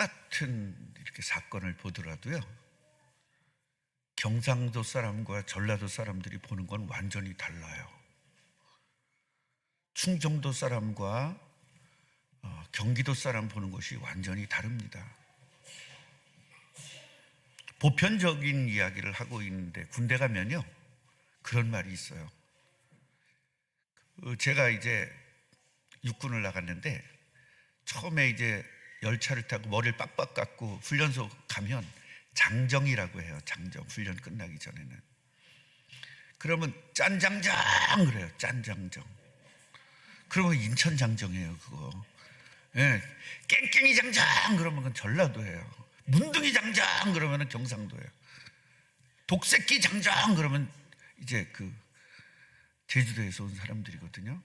똑같은 이렇게 사건을 보더라도요, 경상도 사람과 전라도 사람들이 보는 건 완전히 달라요. 충청도 사람과 경기도 사람 보는 것이 완전히 다릅니다. 보편적인 이야기를 하고 있는데 군대 가면요, 그런 말이 있어요. 제가 이제 육군을 나갔는데 처음에 이제 열차를 타고 머리를 빡빡 깎고 훈련소 가면 장정이라고 해요. 장정, 훈련 끝나기 전에는. 그러면 짠장장 그래요. 짠장정. 그러면 인천 장정이에요, 그거. 예, 깽깽이 장장 그러면 그건 전라도예요. 문둥이 장장 그러면 경상도예요. 독새끼 장장 그러면 이제 그 제주도에서 온 사람들이거든요.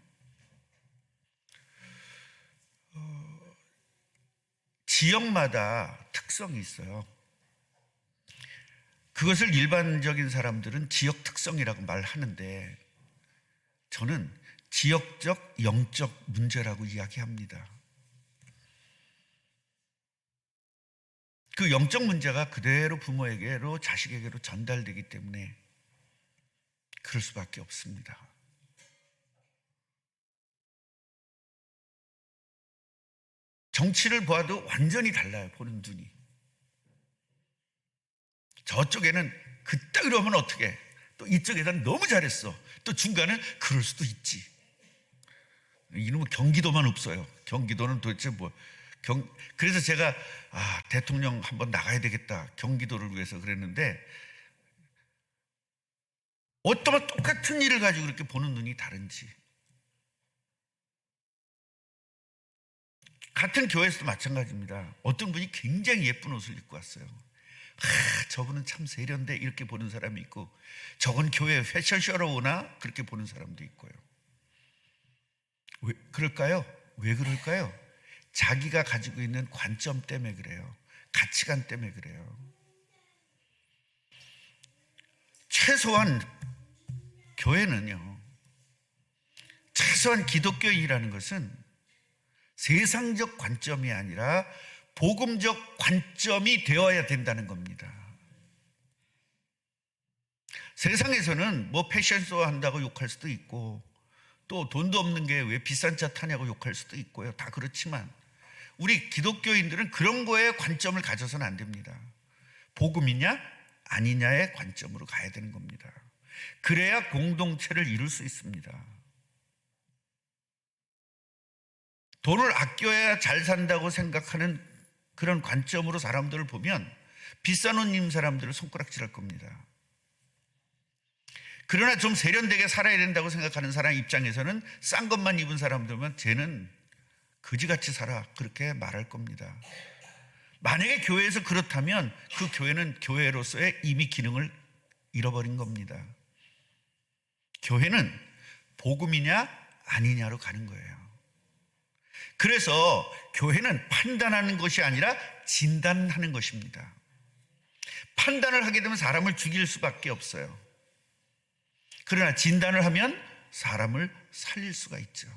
지역마다 특성이 있어요. 그것을 일반적인 사람들은 지역 특성이라고 말하는데 저는 지역적, 영적 문제라고 이야기합니다. 그 영적 문제가 그대로 부모에게로 자식에게로 전달되기 때문에 그럴 수밖에 없습니다. 정치를 보아도 완전히 달라요, 보는 눈이. 저쪽에는 그따위로 하면 어떻게, 또 이쪽에서는 너무 잘했어, 또 중간에 그럴 수도 있지. 이놈은 경기도만 없어요. 경기도는 도대체 뭐 그래서 제가 대통령 한번 나가야 되겠다, 경기도를 위해서 그랬는데 어떠면 똑같은 일을 가지고 그렇게 보는 눈이 다른지. 같은 교회에서도 마찬가지입니다. 어떤 분이 굉장히 예쁜 옷을 입고 왔어요. 저분은 참 세련돼, 이렇게 보는 사람이 있고, 저건 교회 패션쇼로 오나, 그렇게 보는 사람도 있고요. 왜 그럴까요? 왜 그럴까요? 자기가 가지고 있는 관점 때문에 그래요. 가치관 때문에 그래요. 최소한 교회는요, 최소한 기독교인이라는 것은 세상적 관점이 아니라 복음적 관점이 되어야 된다는 겁니다. 세상에서는 뭐 패션쇼 한다고 욕할 수도 있고, 또 돈도 없는 게 왜 비싼 차 타냐고 욕할 수도 있고요. 다 그렇지만 우리 기독교인들은 그런 거에 관점을 가져서는 안 됩니다. 복음이냐 아니냐의 관점으로 가야 되는 겁니다. 그래야 공동체를 이룰 수 있습니다. 돈을 아껴야 잘 산다고 생각하는 그런 관점으로 사람들을 보면 비싼 옷 입는 사람들을 손가락질할 겁니다. 그러나 좀 세련되게 살아야 된다고 생각하는 사람 입장에서는 싼 것만 입은 사람들은 쟤는 거지같이 살아, 그렇게 말할 겁니다. 만약에 교회에서 그렇다면 그 교회는 교회로서의 이미 기능을 잃어버린 겁니다. 교회는 복음이냐 아니냐로 가는 거예요. 그래서 교회는 판단하는 것이 아니라 진단하는 것입니다. 판단을 하게 되면 사람을 죽일 수밖에 없어요. 그러나 진단을 하면 사람을 살릴 수가 있죠.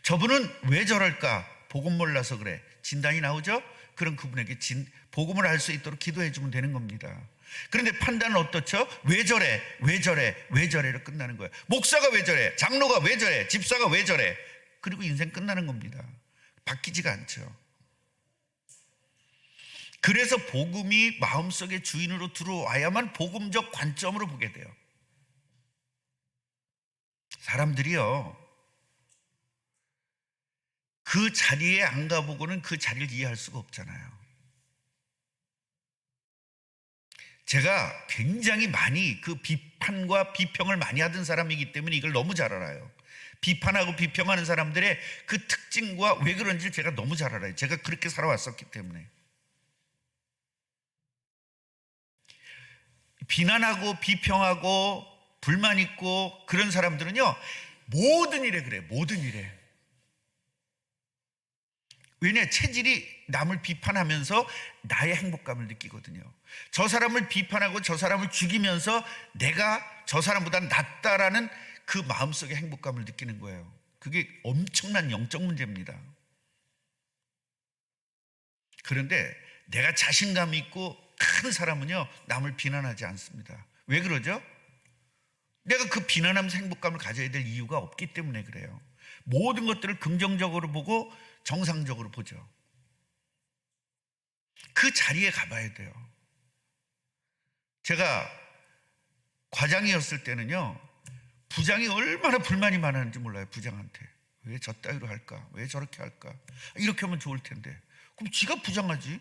저분은 왜 저럴까? 복음 몰라서 그래. 진단이 나오죠? 그럼 그분에게 복음을 알 수 있도록 기도해 주면 되는 겁니다. 그런데 판단은 어떻죠? 왜 저래? 왜 저래? 왜 저래로 끝나는 거예요. 목사가 왜 저래? 장로가 왜 저래? 집사가 왜 저래? 그리고 인생 끝나는 겁니다. 바뀌지가 않죠. 그래서 복음이 마음속의 주인으로 들어와야만 복음적 관점으로 보게 돼요. 사람들이요, 그 자리에 안 가보고는 그 자리를 이해할 수가 없잖아요. 제가 굉장히 많이 그 비판과 비평을 많이 하던 사람이기 때문에 이걸 너무 잘 알아요. 비판하고 비평하는 사람들의 그 특징과 왜 그런지를 제가 너무 잘 알아요. 제가 그렇게 살아왔었기 때문에. 비난하고 비평하고 불만 있고 그런 사람들은요, 모든 일에 그래요. 모든 일에. 왜냐, 체질이 남을 비판하면서 나의 행복감을 느끼거든요. 저 사람을 비판하고 저 사람을 죽이면서 내가 저 사람보다 낫다라는 그 마음속의 행복감을 느끼는 거예요. 그게 엄청난 영적 문제입니다. 그런데 내가 자신감 있고 큰 사람은요, 남을 비난하지 않습니다. 왜 그러죠? 내가 그 비난하면서 행복감을 가져야 될 이유가 없기 때문에 그래요. 모든 것들을 긍정적으로 보고 정상적으로 보죠. 그 자리에 가봐야 돼요. 제가 과장이었을 때는요, 부장이 얼마나 불만이 많았는지 몰라요. 부장한테 왜 저 따위로 할까? 왜 저렇게 할까? 이렇게 하면 좋을 텐데. 그럼 지가 부장하지.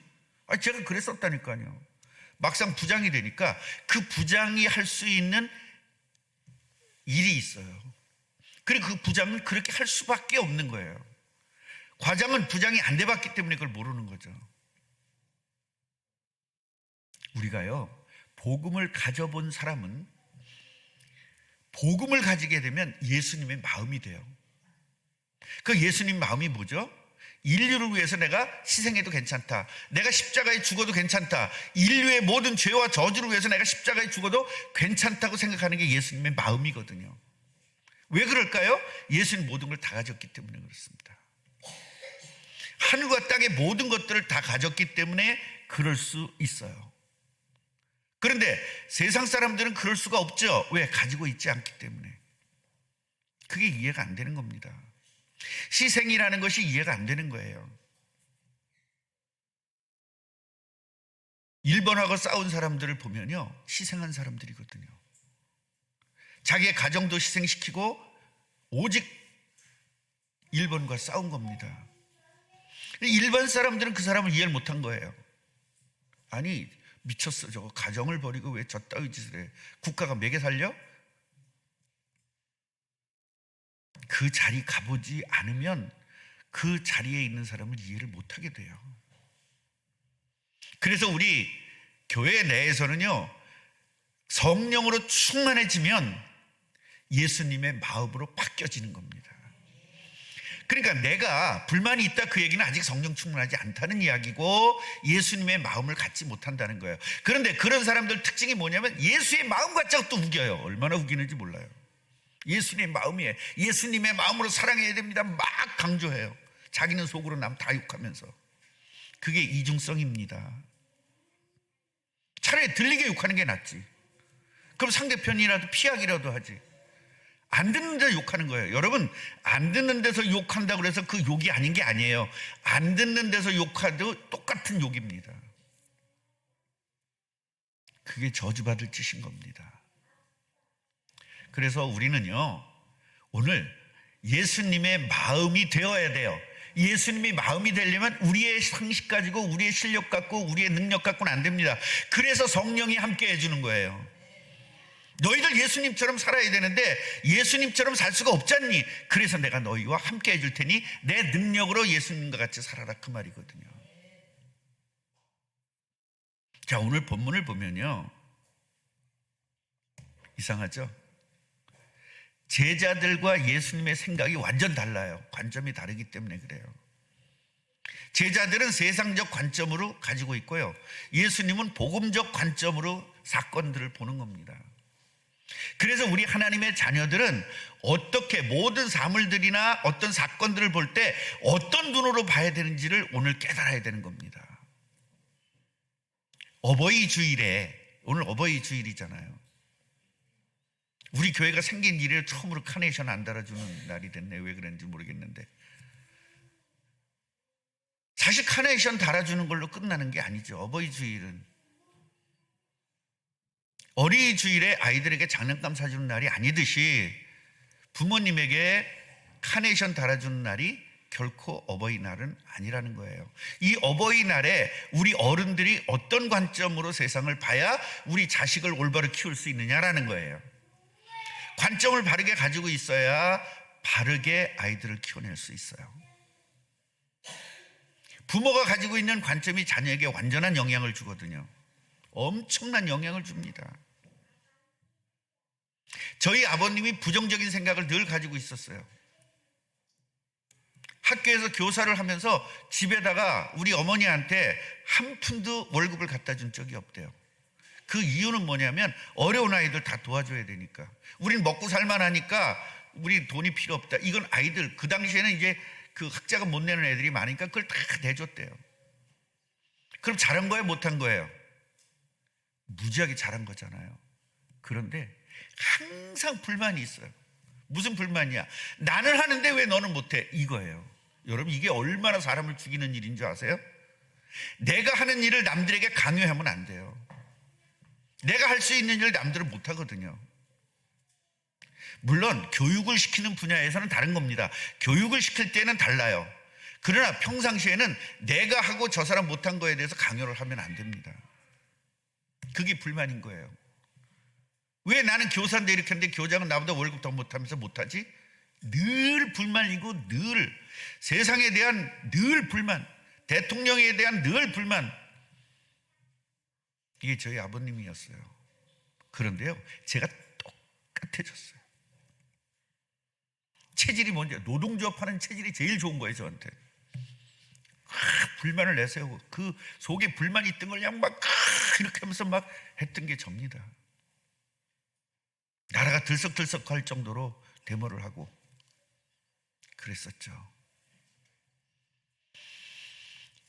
제가 그랬었다니까요. 막상 부장이 되니까 그 부장이 할 수 있는 일이 있어요. 그리고 그 부장은 그렇게 할 수밖에 없는 거예요. 과장은 부장이 안 돼봤기 때문에 그걸 모르는 거죠. 우리가요, 복음을 가져본 사람은 복음을 가지게 되면 예수님의 마음이 돼요. 그 예수님 마음이 뭐죠? 인류를 위해서 내가 희생해도 괜찮다. 내가 십자가에 죽어도 괜찮다. 인류의 모든 죄와 저주를 위해서 내가 십자가에 죽어도 괜찮다고 생각하는 게 예수님의 마음이거든요. 왜 그럴까요? 예수님 모든 걸 다 가졌기 때문에 그렇습니다. 하늘과 땅의 모든 것들을 다 가졌기 때문에 그럴 수 있어요. 그런데 세상 사람들은 그럴 수가 없죠. 왜? 가지고 있지 않기 때문에. 그게 이해가 안 되는 겁니다. 희생이라는 것이 이해가 안 되는 거예요. 일본하고 싸운 사람들을 보면요, 희생한 사람들이거든요. 자기의 가정도 희생시키고 오직 일본과 싸운 겁니다. 일반 사람들은 그 사람을 이해를 못한 거예요. 아니, 미쳤어. 저거 가정을 버리고 왜 저 따위 짓을 해? 국가가 매개 살려? 그 자리 가보지 않으면 그 자리에 있는 사람을 이해를 못하게 돼요. 그래서 우리 교회 내에서는요, 성령으로 충만해지면 예수님의 마음으로 바뀌어지는 겁니다. 그러니까 내가 불만이 있다, 그 얘기는 아직 성령 충만하지 않다는 이야기고 예수님의 마음을 갖지 못한다는 거예요. 그런데 그런 사람들 특징이 뭐냐면 예수의 마음 같자고 또 우겨요. 얼마나 우기는지 몰라요. 예수님의 마음이에요. 예수님의 마음으로 사랑해야 됩니다. 막 강조해요. 자기는 속으로 남 다 욕하면서. 그게 이중성입니다. 차라리 들리게 욕하는 게 낫지. 그럼 상대편이라도 피하기라도 하지. 안 듣는 데서 욕하는 거예요. 여러분, 안 듣는 데서 욕한다고 해서 그 욕이 아닌 게 아니에요. 안 듣는 데서 욕하도 똑같은 욕입니다. 그게 저주받을 짓인 겁니다. 그래서 우리는요, 오늘 예수님의 마음이 되어야 돼요. 예수님이 마음이 되려면 우리의 상식 가지고 우리의 실력 갖고 우리의 능력 갖고는 안 됩니다. 그래서 성령이 함께 해주는 거예요. 너희들 예수님처럼 살아야 되는데 예수님처럼 살 수가 없잖니. 그래서 내가 너희와 함께 해줄 테니 내 능력으로 예수님과 같이 살아라, 그 말이거든요. 자, 오늘 본문을 보면요, 이상하죠? 제자들과 예수님의 생각이 완전 달라요. 관점이 다르기 때문에 그래요. 제자들은 세상적 관점으로 가지고 있고요, 예수님은 복음적 관점으로 사건들을 보는 겁니다. 그래서 우리 하나님의 자녀들은 어떻게 모든 사물들이나 어떤 사건들을 볼 때 어떤 눈으로 봐야 되는지를 오늘 깨달아야 되는 겁니다. 어버이 주일에, 오늘 어버이 주일이잖아요. 우리 교회가 생긴 이래 처음으로 카네이션 안 달아주는 날이 됐네. 왜 그랬는지 모르겠는데, 사실 카네이션 달아주는 걸로 끝나는 게 아니죠. 어버이 주일은 어린이 주일에 아이들에게 장난감 사주는 날이 아니듯이 부모님에게 카네이션 달아주는 날이 결코 어버이날은 아니라는 거예요. 이 어버이날에 우리 어른들이 어떤 관점으로 세상을 봐야 우리 자식을 올바로 키울 수 있느냐라는 거예요. 관점을 바르게 가지고 있어야 바르게 아이들을 키워낼 수 있어요. 부모가 가지고 있는 관점이 자녀에게 완전한 영향을 주거든요. 엄청난 영향을 줍니다. 저희 아버님이 부정적인 생각을 늘 가지고 있었어요. 학교에서 교사를 하면서 집에다가 우리 어머니한테 한 푼도 월급을 갖다 준 적이 없대요. 그 이유는 뭐냐면 어려운 아이들 다 도와줘야 되니까. 우린 먹고 살만하니까 우리 돈이 필요 없다. 이건 아이들, 그 당시에는 이제 그 학자금 못 내는 애들이 많으니까 그걸 다 내줬대요. 그럼 잘한 거예요? 못한 거예요? 무지하게 잘한 거잖아요. 그런데 항상 불만이 있어요. 무슨 불만이야? 나는 하는데 왜 너는 못해? 이거예요. 여러분, 이게 얼마나 사람을 죽이는 일인 줄 아세요? 내가 하는 일을 남들에게 강요하면 안 돼요. 내가 할 수 있는 일을 남들은 못 하거든요. 물론 교육을 시키는 분야에서는 다른 겁니다. 교육을 시킬 때는 달라요. 그러나 평상시에는 내가 하고 저 사람 못한 거에 대해서 강요를 하면 안 됩니다. 그게 불만인 거예요. 왜 나는 교사인데 이렇게 하는데 교장은 나보다 월급 더 못하면서 못하지? 늘 불만이고, 늘 세상에 대한 늘 불만, 대통령에 대한 늘 불만. 이게 저희 아버님이었어요. 그런데요, 제가 똑같아졌어요. 체질이 뭔지, 노동조합 하는 체질이 제일 좋은 거예요, 저한테. 불만을 내세우고 그 속에 불만이 있던 걸 그냥 막 이렇게 하면서 막 했던 게 접니다. 나라가 들썩들썩 할 정도로 데모를 하고 그랬었죠.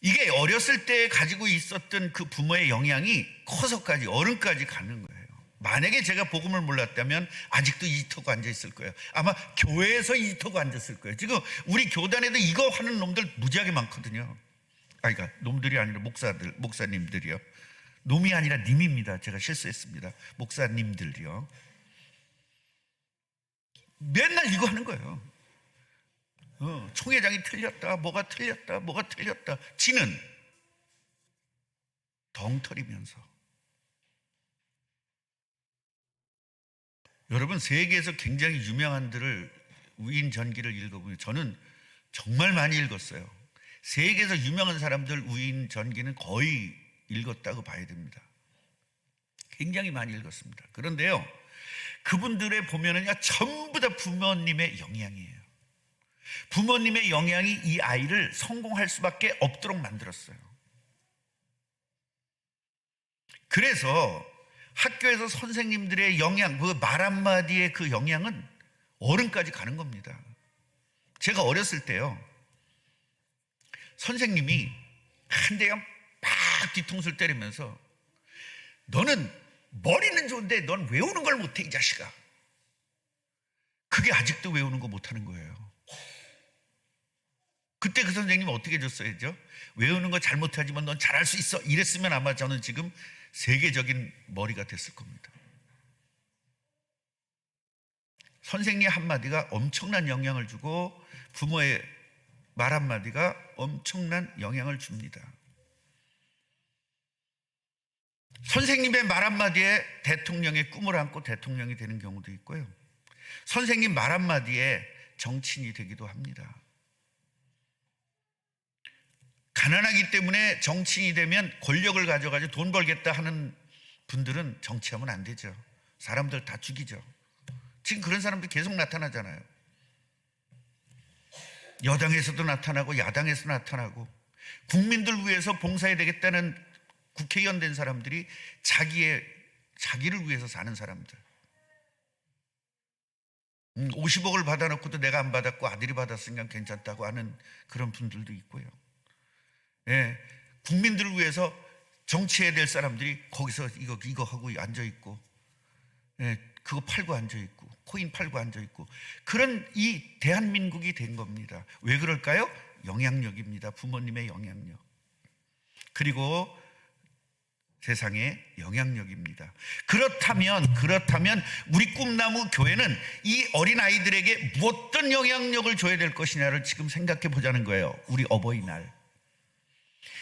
이게 어렸을 때 가지고 있었던 그 부모의 영향이 커서까지, 어른까지 가는 거예요. 만약에 제가 복음을 몰랐다면 아직도 이지터고 앉아있을 거예요. 아마 교회에서 이지터고 앉았을 거예요. 지금 우리 교단에도 이거 하는 놈들 무지하게 많거든요. 그러니까 놈들이 아니라 목사님들이요. 놈이 아니라 님입니다. 제가 실수했습니다. 목사님들이요. 맨날 이거 하는 거예요. 총회장이 틀렸다, 뭐가 틀렸다. 지는 덩터리면서. 여러분, 세계에서 굉장히 유명한들을 우인 전기를 읽어보면 저는 정말 많이 읽었어요. 세계에서 유명한 사람들 우인 전기는 거의 읽었다고 봐야 됩니다. 굉장히 많이 읽었습니다. 그런데요, 그분들의 보면은요, 전부 다 부모님의 영향이에요. 부모님의 영향이 이 아이를 성공할 수밖에 없도록 만들었어요. 그래서 학교에서 선생님들의 영향, 그 말 한마디의 그 영향은 어른까지 가는 겁니다. 제가 어렸을 때요, 선생님이 한 대가 막 뒤통수를 때리면서 너는 머리는 좋은데 넌 외우는 걸 못해, 이 자식아. 그게 아직도 외우는 거 못하는 거예요. 그때 그 선생님은 어떻게 해줬어야죠? 외우는 거 잘못하지만 넌 잘할 수 있어, 이랬으면 아마 저는 지금 세계적인 머리가 됐을 겁니다. 선생님 한마디가 엄청난 영향을 주고 부모의 말 한마디가 엄청난 영향을 줍니다. 선생님의 말 한마디에 대통령의 꿈을 안고 대통령이 되는 경우도 있고요, 선생님 말 한마디에 정치인이 되기도 합니다. 가난하기 때문에 정치인이 되면 권력을 가져가지고 돈 벌겠다 하는 분들은 정치하면 안 되죠. 사람들 다 죽이죠. 지금 그런 사람들 계속 나타나잖아요. 여당에서도 나타나고 야당에서도 나타나고, 국민들 위해서 봉사해야 되겠다는 국회의원 된 사람들이 자기를 위해서 사는 사람들. 50억을 받아놓고도 내가 안 받았고 아들이 받았으니까 괜찮다고 하는 그런 분들도 있고요. 예, 국민들을 위해서 정치해야 될 사람들이 거기서 이거 하고 앉아있고, 예, 그거 팔고 앉아있고, 코인 팔고 앉아있고, 그런 이 대한민국이 된 겁니다. 왜 그럴까요? 영향력입니다. 부모님의 영향력. 그리고 세상의 영향력입니다. 그렇다면 우리 꿈나무 교회는 이 어린아이들에게 어떤 영향력을 줘야 될 것이냐를 지금 생각해 보자는 거예요. 우리 어버이날,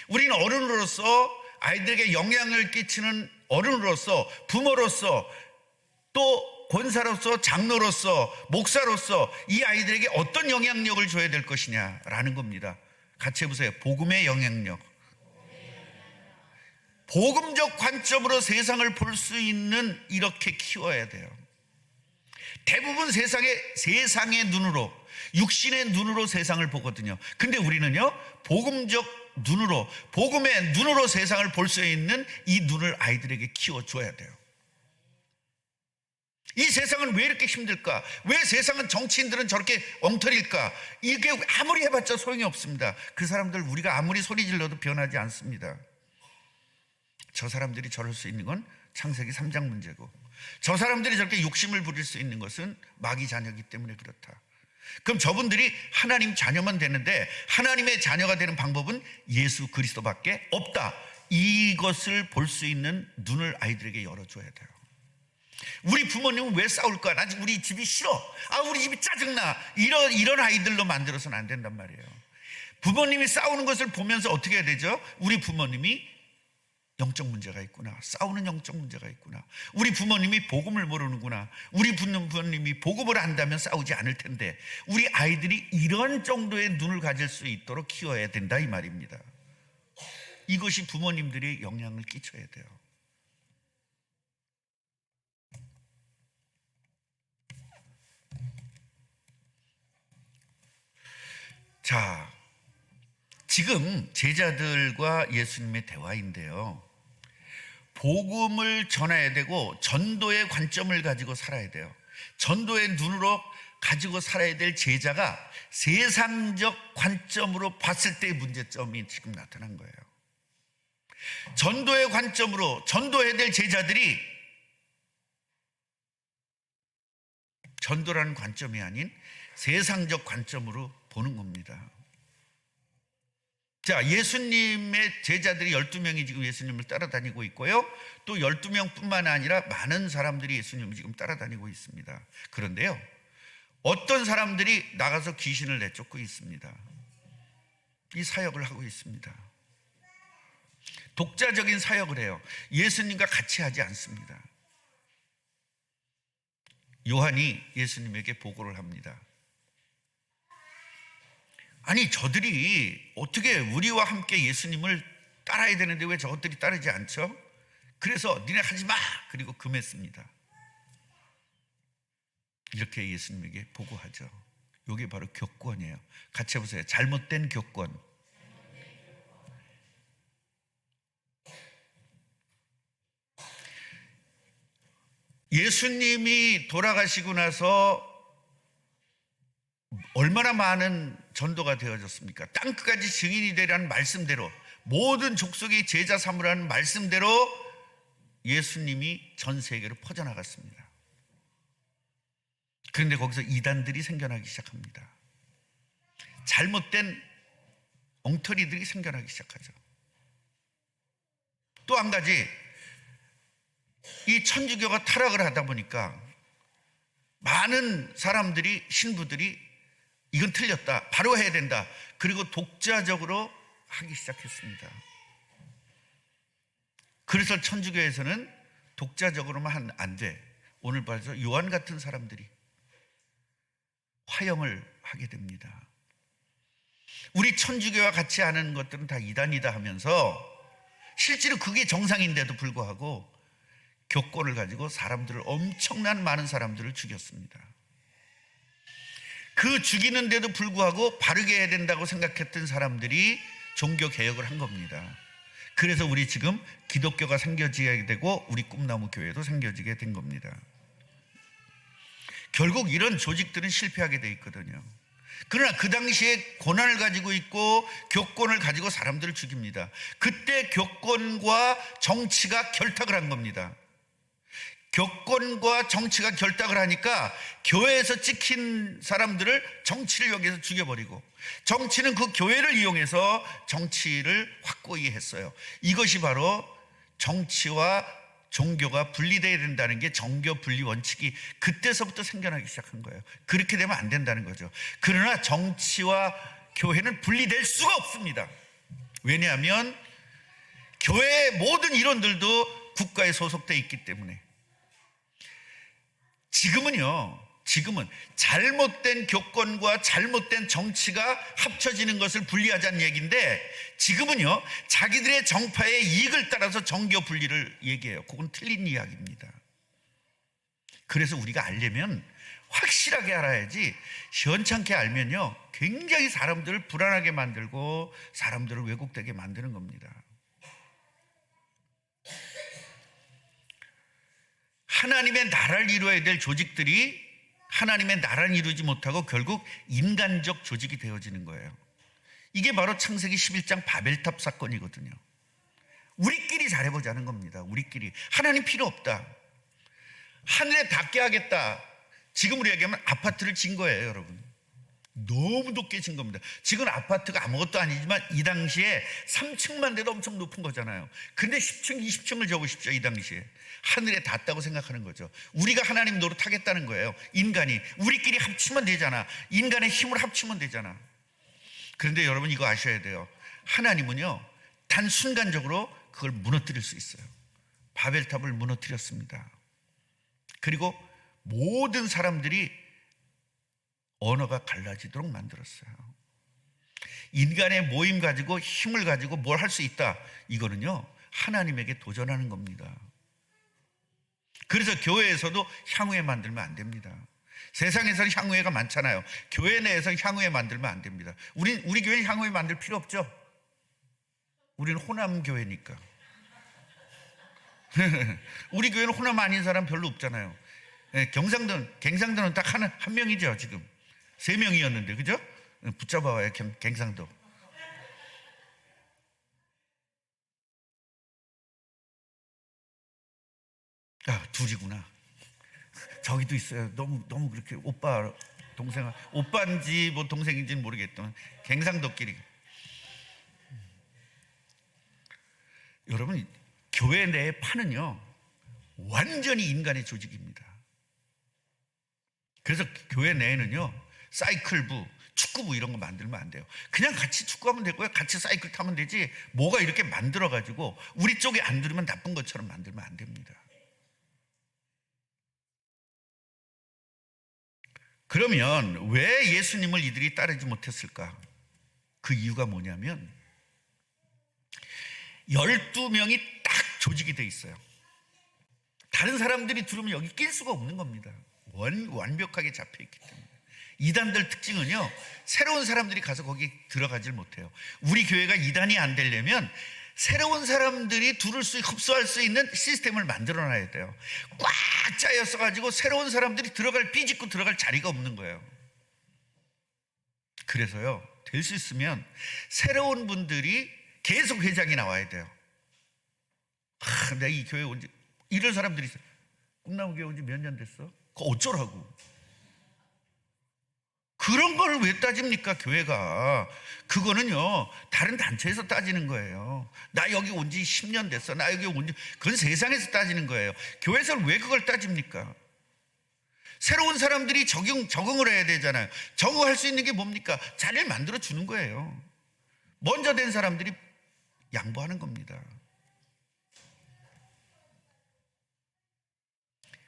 우리는 어른으로서 아이들에게 영향을 끼치는 어른으로서, 부모로서, 또 권사로서, 장로로서, 목사로서 이 아이들에게 어떤 영향력을 줘야 될 것이냐라는 겁니다. 같이 해보세요. 복음의 영향력. 복음적 관점으로 세상을 볼 수 있는, 이렇게 키워야 돼요. 대부분 세상의 눈으로, 육신의 눈으로 세상을 보거든요. 근데 우리는요, 복음적 눈으로, 복음의 눈으로 세상을 볼 수 있는 이 눈을 아이들에게 키워줘야 돼요. 이 세상은 왜 이렇게 힘들까? 왜 세상은 정치인들은 저렇게 엉터리일까? 이게 아무리 해봤자 소용이 없습니다. 그 사람들 우리가 아무리 소리 질러도 변하지 않습니다. 저 사람들이 저럴 수 있는 건 창세기 3장 문제고, 저 사람들이 저렇게 욕심을 부릴 수 있는 것은 마귀 자녀이기 때문에 그렇다. 그럼 저분들이 하나님 자녀만 되는데 하나님의 자녀가 되는 방법은 예수 그리스도밖에 없다. 이것을 볼 수 있는 눈을 아이들에게 열어줘야 돼요. 우리 부모님은 왜 싸울까? 나 우리 집이 싫어. 우리 집이 짜증나. 이런 아이들로 만들어서는 안 된단 말이에요. 부모님이 싸우는 것을 보면서 어떻게 해야 되죠? 우리 부모님이 영적 문제가 있구나. 싸우는 영적 문제가 있구나. 우리 부모님이 복음을 모르는구나. 우리 부모님이 복음을 안다면 싸우지 않을 텐데, 우리 아이들이 이런 정도의 눈을 가질 수 있도록 키워야 된다 이 말입니다. 이것이 부모님들이 영향을 끼쳐야 돼요. 자, 지금 제자들과 예수님의 대화인데요, 복음을 전해야 되고 전도의 관점을 가지고 살아야 돼요. 전도의 눈으로 가지고 살아야 될 제자가 세상적 관점으로 봤을 때의 문제점이 지금 나타난 거예요. 전도의 관점으로 전도해야 될 제자들이 전도라는 관점이 아닌 세상적 관점으로 보는 겁니다. 자, 예수님의 제자들이 12명이 지금 예수님을 따라다니고 있고요, 또 12명뿐만 아니라 많은 사람들이 예수님을 지금 따라다니고 있습니다. 그런데요, 어떤 사람들이 나가서 귀신을 내쫓고 있습니다. 이 사역을 하고 있습니다. 독자적인 사역을 해요. 예수님과 같이 하지 않습니다. 요한이 예수님에게 보고를 합니다. 아니, 저들이 어떻게 우리와 함께 예수님을 따라야 되는데 왜 저것들이 따르지 않죠? 그래서 니네 하지 마! 그리고 금했습니다. 이렇게 예수님에게 보고하죠. 이게 바로 교권이에요. 같이 해보세요. 잘못된 교권. 예수님이 돌아가시고 나서 얼마나 많은 전도가 되어졌습니까? 땅끝까지 증인이 되라는 말씀대로, 모든 족속이 제자 삼으라는 말씀대로 예수님이 전 세계로 퍼져나갔습니다. 그런데 거기서 이단들이 생겨나기 시작합니다. 잘못된 엉터리들이 생겨나기 시작하죠. 또 한 가지, 이 천주교가 타락을 하다 보니까 많은 사람들이, 신부들이 이건 틀렸다, 바로 해야 된다, 그리고 독자적으로 하기 시작했습니다. 그래서 천주교에서는 독자적으로만 하면 안 돼. 오늘 봐서 요한 같은 사람들이 화형을 하게 됩니다. 우리 천주교와 같이 하는 것들은 다 이단이다 하면서 실제로 그게 정상인데도 불구하고 교권을 가지고 사람들을, 엄청난 많은 사람들을 죽였습니다. 그 죽이는데도 불구하고 바르게 해야 된다고 생각했던 사람들이 종교개혁을 한 겁니다. 그래서 우리 지금 기독교가 생겨지게 되고 우리 꿈나무 교회도 생겨지게 된 겁니다. 결국 이런 조직들은 실패하게 돼 있거든요. 그러나 그 당시에 고난을 가지고 있고 교권을 가지고 사람들을 죽입니다. 그때 교권과 정치가 결탁을 한 겁니다. 교권과 정치가 결탁을 하니까 교회에서 찍힌 사람들을 정치를 여기서 죽여버리고, 정치는 그 교회를 이용해서 정치를 확고히 했어요. 이것이 바로 정치와 종교가 분리되어야 된다는 게 정교 분리 원칙이 그때서부터 생겨나기 시작한 거예요. 그렇게 되면 안 된다는 거죠. 그러나 정치와 교회는 분리될 수가 없습니다. 왜냐하면 교회의 모든 이론들도 국가에 소속되어 있기 때문에. 지금은 잘못된 교권과 잘못된 정치가 합쳐지는 것을 분리하자는 얘기인데, 지금은요 자기들의 정파의 이익을 따라서 정교 분리를 얘기해요. 그건 틀린 이야기입니다. 그래서 우리가 알려면 확실하게 알아야지, 시원찮게 알면요 굉장히 사람들을 불안하게 만들고 사람들을 왜곡되게 만드는 겁니다. 하나님의 나라를 이루어야 될 조직들이 하나님의 나라를 이루지 못하고 결국 인간적 조직이 되어지는 거예요. 이게 바로 창세기 11장 바벨탑 사건이거든요. 우리끼리 잘해보자는 겁니다. 우리끼리. 하나님 필요 없다. 하늘에 닿게 하겠다. 지금으로 얘기하면 아파트를 진 거예요, 여러분. 너무 높게 진 겁니다. 지금 아파트가 아무것도 아니지만 이 당시에 3층만 돼도 엄청 높은 거잖아요. 근데 10층, 20층을 적으십시오. 이 당시에 하늘에 닿았다고 생각하는 거죠. 우리가 하나님 노릇하겠다는 거예요. 인간이 우리끼리 합치면 되잖아. 인간의 힘을 합치면 되잖아. 그런데 여러분 이거 아셔야 돼요. 하나님은요 단 순간적으로 그걸 무너뜨릴 수 있어요. 바벨탑을 무너뜨렸습니다. 그리고 모든 사람들이 언어가 갈라지도록 만들었어요. 인간의 모임 가지고 힘을 가지고 뭘 할 수 있다. 이거는요 하나님에게 도전하는 겁니다. 그래서 교회에서도 향후회 만들면 안 됩니다. 세상에서는 향후회가 많잖아요. 교회 내에서 향후회 만들면 안 됩니다. 우리 교회는 향후회 만들 필요 없죠. 우리는 호남 교회니까. 우리 교회는 호남 아닌 사람 별로 없잖아요. 갱상도는 딱 한 명이죠. 지금 3명이었는데 그죠? 붙잡아와요. 갱상도. 아, 둘이구나. 저기도 있어요. 너무 그렇게 오빠 동생, 오빠인지 뭐 동생인지는 모르겠지만 갱상도끼리. 여러분 교회 내의 판은요 완전히 인간의 조직입니다. 그래서 교회 내에는요 사이클부, 축구부 이런 거 만들면 안 돼요. 그냥 같이 축구하면 되고요, 같이 사이클 타면 되지 뭐가 이렇게 만들어가지고 우리 쪽에 안 들으면 나쁜 것처럼 만들면 안 됩니다. 그러면 왜 예수님을 이들이 따르지 못했을까? 그 이유가 뭐냐면 12명이 딱 조직이 돼 있어요. 다른 사람들이 들으면 여기 낄 수가 없는 겁니다. 완벽하게 잡혀있기 때문에. 이단들 특징은요 새로운 사람들이 가서 거기 들어가질 못해요. 우리 교회가 이단이 안 되려면 새로운 사람들이 흡수할 수 있는 시스템을 만들어 놔야 돼요. 꽉 짜였어 가지고 새로운 사람들이 비집고 들어갈 자리가 없는 거예요. 그래서요 될 수 있으면 새로운 분들이 계속 회장이 나와야 돼요. 내가 이 교회 온 지 이런 사람들이 있어요. 꿈나무 교회 온 지 몇 년 됐어? 그거 어쩌라고. 그런 걸 왜 따집니까 교회가. 그거는요 다른 단체에서 따지는 거예요. 나 여기 온 지 10년 됐어, 나 여기 온 지, 그건 세상에서 따지는 거예요. 교회에서는 왜 그걸 따집니까? 새로운 사람들이 적응을 해야 되잖아요. 적응할 수 있는 게 뭡니까? 자리를 만들어 주는 거예요. 먼저 된 사람들이 양보하는 겁니다.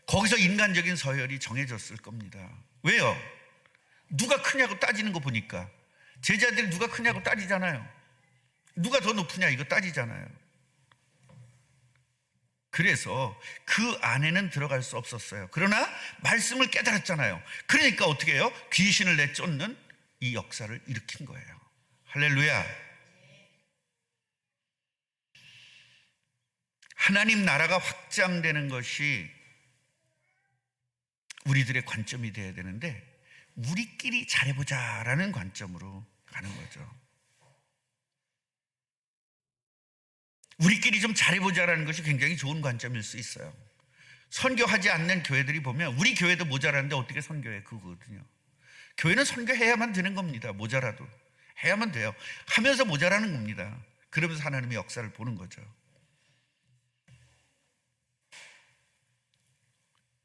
거기서 인간적인 서열이 정해졌을 겁니다. 왜요? 누가 크냐고 따지는 거 보니까 제자들이 누가 크냐고 따지잖아요. 누가 더 높으냐 이거 따지잖아요. 그래서 그 안에는 들어갈 수 없었어요. 그러나 말씀을 깨달았잖아요. 그러니까 어떻게 해요? 귀신을 내쫓는 이 역사를 일으킨 거예요. 할렐루야. 하나님 나라가 확장되는 것이 우리들의 관점이 되어야 되는데 우리끼리 잘해보자라는 관점으로 가는 거죠. 우리끼리 좀 잘해보자라는 것이 굉장히 좋은 관점일 수 있어요. 선교하지 않는 교회들이 보면 우리 교회도 모자라는데 어떻게 선교해? 그거거든요. 교회는 선교해야만 되는 겁니다. 모자라도 해야만 돼요. 하면서 모자라는 겁니다. 그러면서 하나님의 역사를 보는 거죠.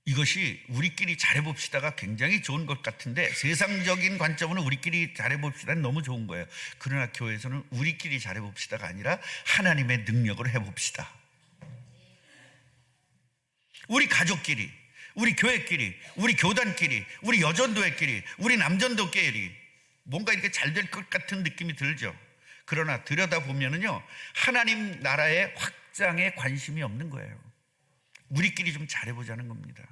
이것이 우리끼리 잘해봅시다가 굉장히 좋은 것 같은데 세상적인 관점으로 우리끼리 잘해봅시다는 너무 좋은 거예요. 그러나 교회에서는 우리끼리 잘해봅시다가 아니라 하나님의 능력으로 해봅시다. 우리 가족끼리, 우리 교회끼리, 우리 교단끼리, 우리 여전도회끼리, 우리 남전도끼리 뭔가 이렇게 잘 될 것 같은 느낌이 들죠. 그러나 들여다보면은요 하나님 나라의 확장에 관심이 없는 거예요. 우리끼리 좀 잘해보자는 겁니다.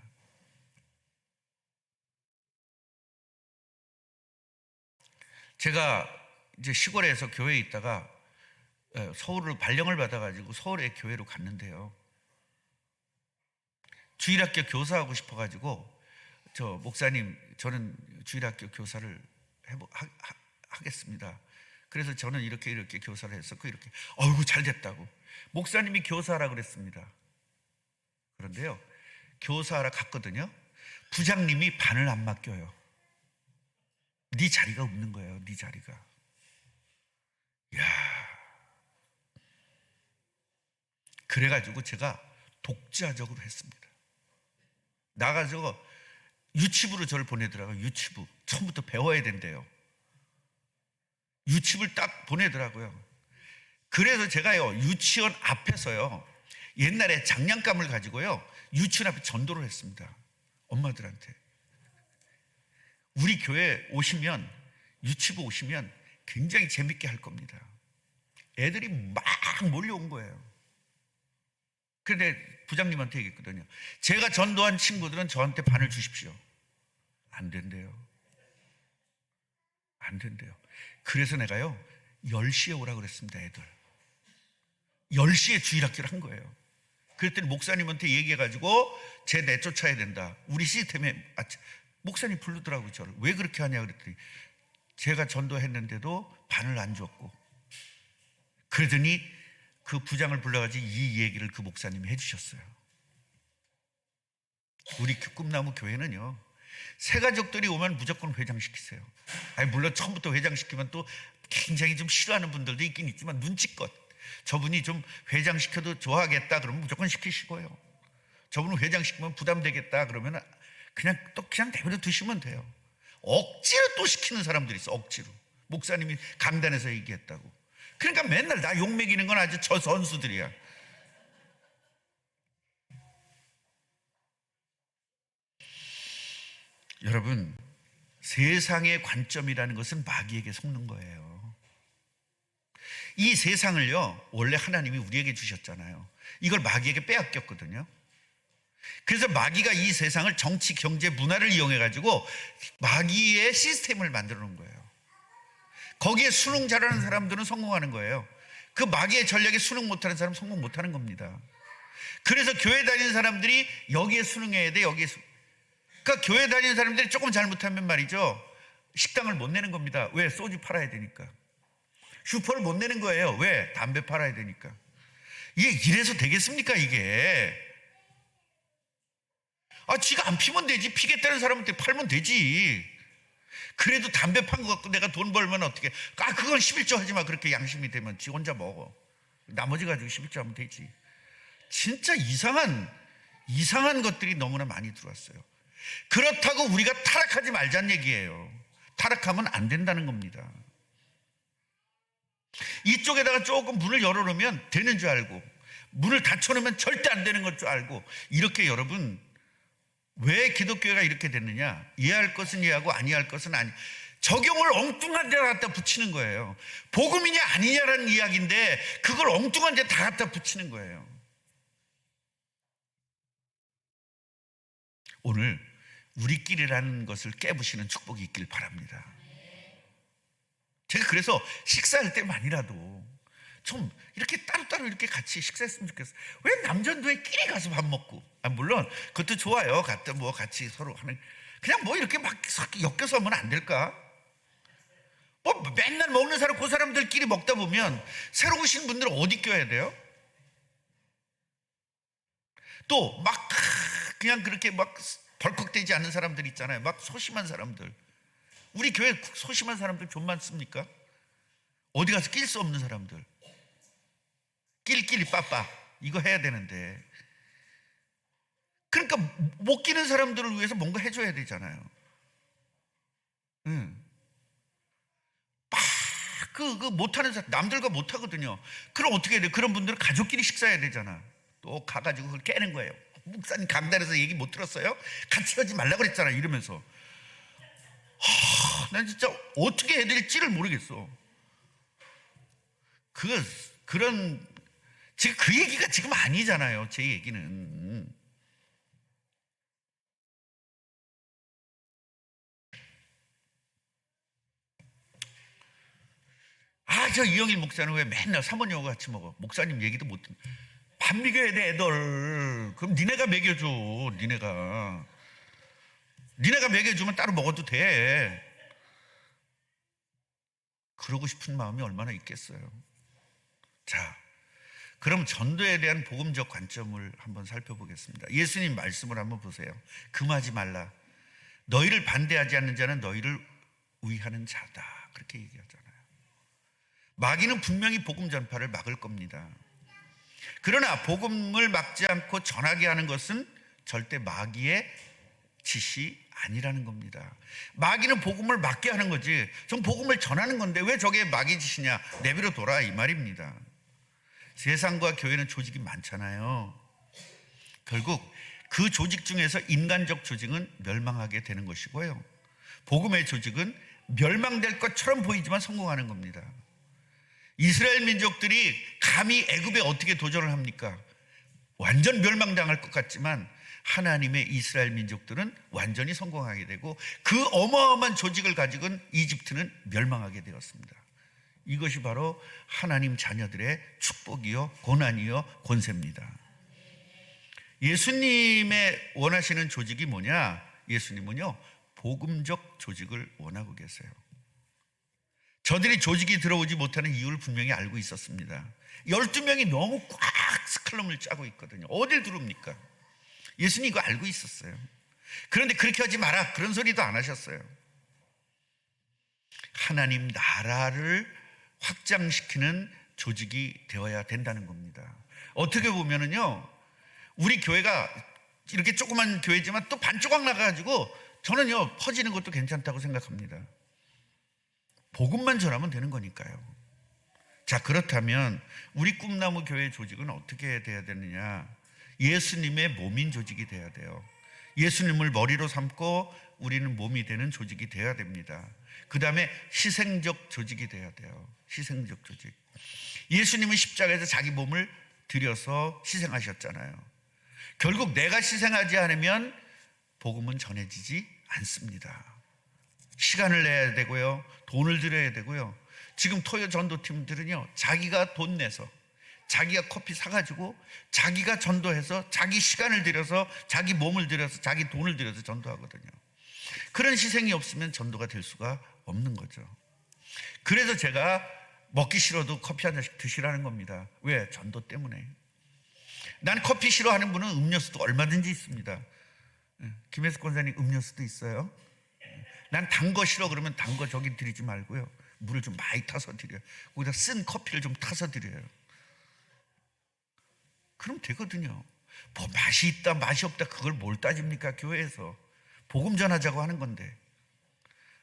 제가 이제 시골에서 교회에 있다가 서울을 발령을 받아가지고 서울에 교회로 갔는데요. 주일학교 교사하고 싶어가지고 목사님 저는 주일학교 교사를 하겠습니다. 그래서 저는 이렇게 교사를 했었고 이렇게 어이구 잘 됐다고. 목사님이 교사하라 그랬습니다. 그런데요, 교사하러 갔거든요. 부장님이 반을 안 맡겨요. 네 자리가 없는 거예요. 네 자리가. 이야. 그래가지고 제가 독자적으로 했습니다. 나가서 유치부로 저를 보내더라고요. 유치부. 처음부터 배워야 된대요. 유치부를 딱 보내더라고요. 그래서 제가요, 유치원 앞에서요, 옛날에 장난감을 가지고요, 유치원 앞에 전도를 했습니다. 엄마들한테. 우리 교회 오시면, 유치부 오시면 굉장히 재밌게 할 겁니다. 애들이 막 몰려온 거예요. 그런데 부장님한테 얘기했거든요. 제가 전도한 친구들은 저한테 반을 주십시오. 안 된대요. 안 된대요. 그래서 내가요, 10시에 오라고 그랬습니다. 애들 10시에 주일학교를 한 거예요. 그랬더니 목사님한테 얘기해가지고 쟤 내쫓아야 된다. 우리 시스템에 목사님 부르더라고요. 저를. 왜 그렇게 하냐 그랬더니 제가 전도했는데도 반을 안 줬고. 그러더니 그 부장을 불러가지고 이 얘기를 그 목사님이 해주셨어요. 우리 꿈나무 교회는요, 새가족들이 오면 무조건 회장시키세요. 아니 물론 처음부터 회장시키면 또 굉장히 좀 싫어하는 분들도 있긴 있지만 눈치껏 저분이 좀 회장시켜도 좋아하겠다 그러면 무조건 시키시고요. 저분은 회장시키면 부담되겠다 그러면 그냥 내버려 두시면 돼요. 억지로 또 시키는 사람들이 있어. 억지로. 목사님이 강단에서 얘기했다고. 그러니까 맨날 나 욕먹이는 건 아주 저 선수들이야. 여러분, 세상의 관점이라는 것은 마귀에게 속는 거예요. 이 세상을요, 원래 하나님이 우리에게 주셨잖아요. 이걸 마귀에게 빼앗겼거든요. 그래서 마귀가 이 세상을 정치, 경제, 문화를 이용해가지고 마귀의 시스템을 만들어 놓은 거예요. 거기에 수능 잘하는 사람들은 성공하는 거예요. 그 마귀의 전략에 수능 못하는 사람은 성공 못하는 겁니다. 그래서 교회 다니는 사람들이 여기에 수능해야 돼. 그러니까 교회 다니는 사람들이 조금 잘못하면 말이죠, 식당을 못 내는 겁니다. 왜? 소주 팔아야 되니까. 슈퍼를 못 내는 거예요. 왜? 담배 팔아야 되니까. 이게 이래서 되겠습니까 이게? 지가 안 피면 되지. 피겠다는 사람한테 팔면 되지. 그래도 담배 판 거 갖고 내가 돈 벌면 어떻게? 그건 11조 하지 마. 그렇게 양심이 되면 지 혼자 먹어. 나머지 가지고 11조 하면 되지. 진짜 이상한 것들이 너무나 많이 들어왔어요. 그렇다고 우리가 타락하지 말자는 얘기예요. 타락하면 안 된다는 겁니다. 이쪽에다가 조금 문을 열어놓으면 되는 줄 알고, 문을 닫혀놓으면 절대 안 되는 것 줄 알고, 이렇게 여러분, 왜 기독교가 이렇게 됐느냐? 이해할 것은 이해하고 안 이해할 것은 아니. 적용을 엉뚱한 데 갖다 붙이는 거예요. 복음이냐 아니냐라는 이야기인데 그걸 엉뚱한 데 다 갖다 붙이는 거예요. 오늘 우리끼리라는 것을 깨부시는 축복이 있길 바랍니다. 제가 그래서 식사할 때만이라도 좀 이렇게 따로따로 이렇게 같이 식사했으면 좋겠어요. 왜 남전도에 끼리 가서 밥 먹고, 물론 그것도 좋아요. 같이 서로 하는, 그냥 이렇게 막 엮여서 하면 안 될까? 맨날 먹는 사람, 그 사람들끼리 먹다 보면 새로 오신 분들은 어디 껴야 돼요? 또 막 그냥 그렇게 막 벌컥대지 않는 사람들 있잖아요. 막 소심한 사람들. 우리 교회 소심한 사람들 좀 많습니까? 어디 가서 낄 수 없는 사람들. 끼리끼리 빠빠 이거 해야 되는데, 그러니까 못 끼는 사람들을 위해서 뭔가 해줘야 되잖아요. 막 못하는 사람, 남들과 못하거든요. 그럼 어떻게 해야 돼? 그런 분들은 가족끼리 식사해야 되잖아. 또 가가지고 그걸 깨는 거예요. 목사님 강단에서 얘기 못 들었어요? 같이 하지 말라고 그랬잖아 이러면서. 난 진짜 어떻게 해야 될지를 모르겠어. 지금 그 얘기가 지금 아니잖아요. 제 얘기는. 저 이영일 목사는 왜 맨날 사모님하고 같이 먹어? 목사님 얘기도 못 듣는. 밥 먹여야 돼 애들. 그럼 니네가 먹여줘. 니네가 먹여주면 따로 먹어도 돼. 그러고 싶은 마음이 얼마나 있겠어요. 자, 그럼 전도에 대한 복음적 관점을 한번 살펴보겠습니다. 예수님 말씀을 한번 보세요. 금하지 말라. 너희를 반대하지 않는 자는 너희를 우위하는 자다. 그렇게 얘기하잖아요. 마귀는 분명히 복음 전파를 막을 겁니다. 그러나 복음을 막지 않고 전하게 하는 것은 절대 마귀의 짓이 아니라는 겁니다. 마귀는 복음을 막게 하는 거지, 전 복음을 전하는 건데 왜 저게 마귀 짓이냐, 내비로 돌아, 이 말입니다. 세상과 교회는 조직이 많잖아요. 결국 그 조직 중에서 인간적 조직은 멸망하게 되는 것이고요, 복음의 조직은 멸망될 것처럼 보이지만 성공하는 겁니다. 이스라엘 민족들이 감히 애굽에 어떻게 도전을 합니까? 완전 멸망당할 것 같지만 하나님의 이스라엘 민족들은 완전히 성공하게 되고 그 어마어마한 조직을 가지고는 이집트는 멸망하게 되었습니다. 이것이 바로 하나님 자녀들의 축복이요, 고난이요, 권세입니다. 예수님의 원하시는 조직이 뭐냐? 예수님은요, 복음적 조직을 원하고 계세요. 저들이 조직이 들어오지 못하는 이유를 분명히 알고 있었습니다. 12명이 너무 꽉 스칼럼을 짜고 있거든요. 어딜 들어옵니까? 예수님 이거 알고 있었어요. 그런데 그렇게 하지 마라, 그런 소리도 안 하셨어요. 하나님 나라를 확장시키는 조직이 되어야 된다는 겁니다. 어떻게 보면은요, 우리 교회가 이렇게 조그만 교회지만 또 반조각 나가가지고 저는요, 퍼지는 것도 괜찮다고 생각합니다. 복음만 전하면 되는 거니까요. 자, 그렇다면 우리 꿈나무 교회 조직은 어떻게 돼야 되느냐? 예수님의 몸인 조직이 돼야 돼요. 예수님을 머리로 삼고 우리는 몸이 되는 조직이 돼야 됩니다. 그 다음에 희생적 조직이 돼야 돼요. 희생적 조직. 예수님은 십자가에서 자기 몸을 들여서 희생하셨잖아요. 결국 내가 희생하지 않으면 복음은 전해지지 않습니다. 시간을 내야 되고요, 돈을 들여야 되고요. 지금 토요 전도팀들은요, 자기가 돈 내서, 자기가 커피 사가지고 자기가 전도해서 자기 시간을 들여서 자기 몸을 들여서 자기 돈을 들여서 전도하거든요. 그런 희생이 없으면 전도가 될 수가 없는 거죠. 그래서 제가 먹기 싫어도 커피 한 잔씩 드시라는 겁니다. 왜? 전도 때문에. 난 커피 싫어하는 분은 음료수도 얼마든지 있습니다. 김혜숙 권사님 음료수도 있어요. 난 단 거 싫어 그러면 단 거 저기 드리지 말고요, 물을 좀 많이 타서 드려요. 거기다 쓴 커피를 좀 타서 드려요. 그럼 되거든요. 뭐 맛이 있다 맛이 없다 그걸 뭘 따집니까? 교회에서 복음 전하자고 하는 건데.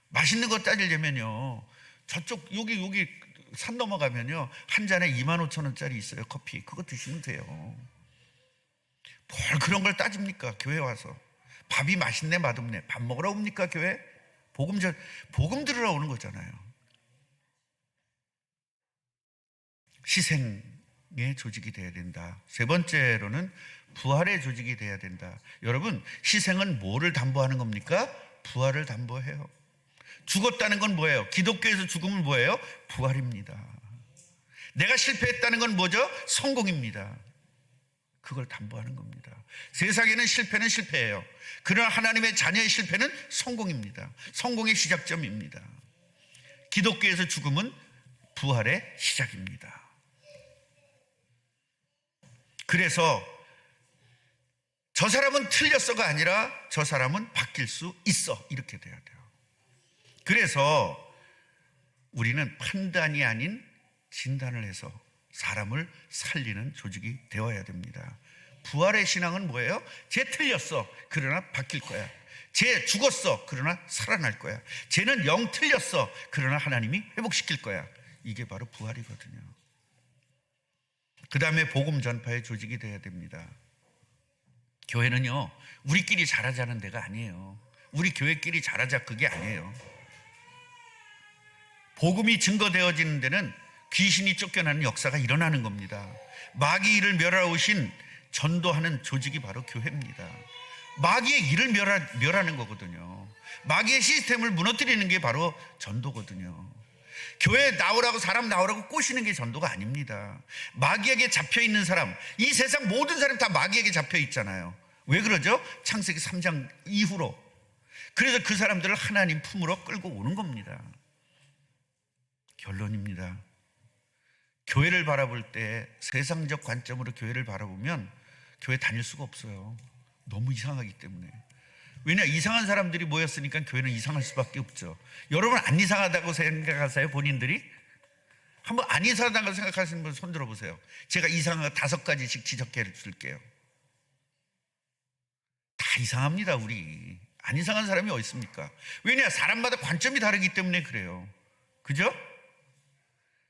맛있는 거 따지려면요, 저쪽 여기 산 넘어가면요, 한 잔에 25,000원짜리 있어요. 커피 그거 드시면 돼요. 뭘 그런 걸 따집니까? 교회 와서 밥이 맛있네 맛없네 밥 먹으러 옵니까? 교회 복음 들으러 오는 거잖아요. 희생의 조직이 돼야 된다. 세 번째로는 부활의 조직이 돼야 된다. 여러분, 희생은 뭐를 담보하는 겁니까? 부활을 담보해요. 죽었다는 건 뭐예요? 기독교에서 죽음은 뭐예요? 부활입니다. 내가 실패했다는 건 뭐죠? 성공입니다. 그걸 담보하는 겁니다. 세상에는 실패는 실패예요. 그러나 하나님의 자녀의 실패는 성공입니다. 성공의 시작점입니다. 기독교에서 죽음은 부활의 시작입니다. 그래서 저 사람은 틀렸어가 아니라 저 사람은 바뀔 수 있어, 이렇게 돼야 돼요. 그래서 우리는 판단이 아닌 진단을 해서 사람을 살리는 조직이 되어야 됩니다. 부활의 신앙은 뭐예요? 쟤 틀렸어, 그러나 바뀔 거야. 쟤 죽었어, 그러나 살아날 거야. 쟤는 영 틀렸어, 그러나 하나님이 회복시킬 거야. 이게 바로 부활이거든요. 그 다음에 복음 전파의 조직이 되어야 됩니다. 교회는요, 우리끼리 잘하자는 데가 아니에요. 우리 교회끼리 잘하자 그게 아니에요. 복음이 증거되어지는 데는 귀신이 쫓겨나는 역사가 일어나는 겁니다. 마귀 일을 멸하러 오신 전도하는 조직이 바로 교회입니다. 마귀의 일을 멸하는 거거든요. 마귀의 시스템을 무너뜨리는 게 바로 전도거든요. 교회에 나오라고, 사람 나오라고 꼬시는 게 전도가 아닙니다. 마귀에게 잡혀있는 사람, 이 세상 모든 사람이 다 마귀에게 잡혀있잖아요. 왜 그러죠? 창세기 3장 이후로. 그래서 그 사람들을 하나님 품으로 끌고 오는 겁니다. 결론입니다. 교회를 바라볼 때 세상적 관점으로 교회를 바라보면 교회 다닐 수가 없어요. 너무 이상하기 때문에. 왜냐, 이상한 사람들이 모였으니까 교회는 이상할 수밖에 없죠. 여러분 안 이상하다고 생각하세요? 본인들이? 한번 안 이상하다고 생각하시는 분 손 들어보세요. 제가 이상한 거 5가지씩 지적해 줄게요. 다 이상합니다. 우리 안 이상한 사람이 어디 있습니까? 왜냐, 사람마다 관점이 다르기 때문에 그래요. 그죠?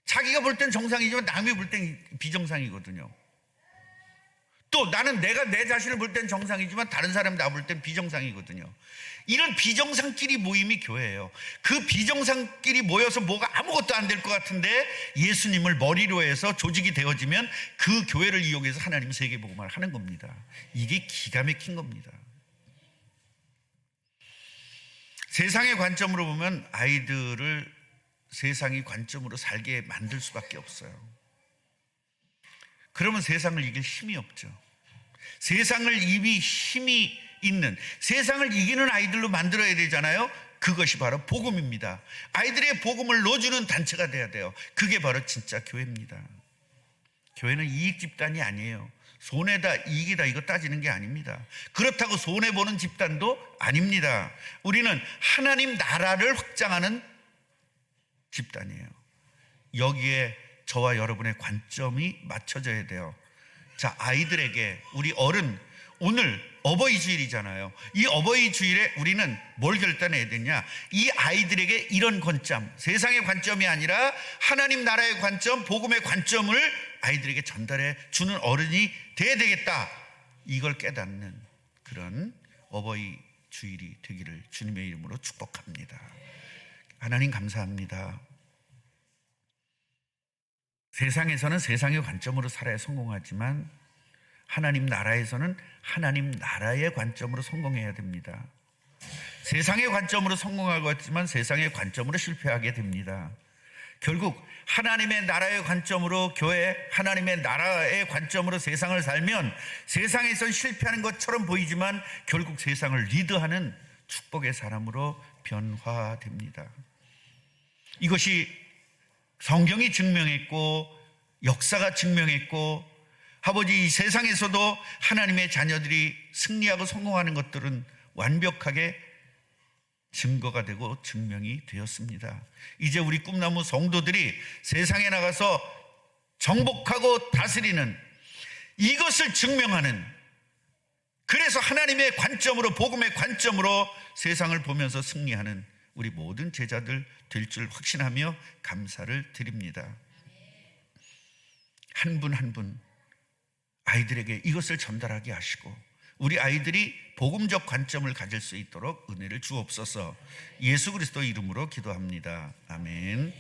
자기가 볼 땐 정상이지만 남이 볼 땐 비정상이거든요. 또 나는 내가 내 자신을 볼 땐 정상이지만 다른 사람이 나 볼 땐 비정상이거든요. 이런 비정상끼리 모임이 교회예요. 그 비정상끼리 모여서 뭐가 아무것도 안 될 것 같은데 예수님을 머리로 해서 조직이 되어지면 그 교회를 이용해서 하나님 세계복음을 하는 겁니다. 이게 기가 막힌 겁니다. 세상의 관점으로 보면 아이들을 세상의 관점으로 살게 만들 수밖에 없어요. 그러면 세상을 이길 힘이 없죠. 세상을 이미 힘이 있는, 세상을 이기는 아이들로 만들어야 되잖아요. 그것이 바로 복음입니다. 아이들의 복음을 넣어주는 단체가 돼야 돼요. 그게 바로 진짜 교회입니다. 교회는 이익 집단이 아니에요. 손해다 이익이다 이거 따지는 게 아닙니다. 그렇다고 손해보는 집단도 아닙니다. 우리는 하나님 나라를 확장하는 집단이에요. 여기에 저와 여러분의 관점이 맞춰져야 돼요. 자, 아이들에게, 우리 어른, 오늘 어버이 주일이잖아요. 이 어버이 주일에 우리는 뭘 결단해야 되냐? 이 아이들에게 이런 관점, 세상의 관점이 아니라 하나님 나라의 관점, 복음의 관점을 아이들에게 전달해 주는 어른이 돼야 되겠다. 이걸 깨닫는 그런 어버이 주일이 되기를 주님의 이름으로 축복합니다. 하나님 감사합니다. 세상에서는 세상의 관점으로 살아야 성공하지만 하나님 나라에서는 하나님 나라의 관점으로 성공해야 됩니다. 세상의 관점으로 성공할 것 같지만 세상의 관점으로 실패하게 됩니다. 결국 하나님의 나라의 관점으로 교회, 하나님의 나라의 관점으로 세상을 살면 세상에선 실패하는 것처럼 보이지만 결국 세상을 리드하는 축복의 사람으로 변화됩니다. 이것이 성경이 증명했고 역사가 증명했고, 아버지, 이 세상에서도 하나님의 자녀들이 승리하고 성공하는 것들은 완벽하게 증거가 되고 증명이 되었습니다. 이제 우리 꿈나무 성도들이 세상에 나가서 정복하고 다스리는, 이것을 증명하는, 그래서 하나님의 관점으로, 복음의 관점으로 세상을 보면서 승리하는 우리 모든 제자들 될 줄 확신하며 감사를 드립니다. 한 분 한 분 아이들에게 이것을 전달하게 하시고 우리 아이들이 복음적 관점을 가질 수 있도록 은혜를 주옵소서. 예수 그리스도 이름으로 기도합니다. 아멘.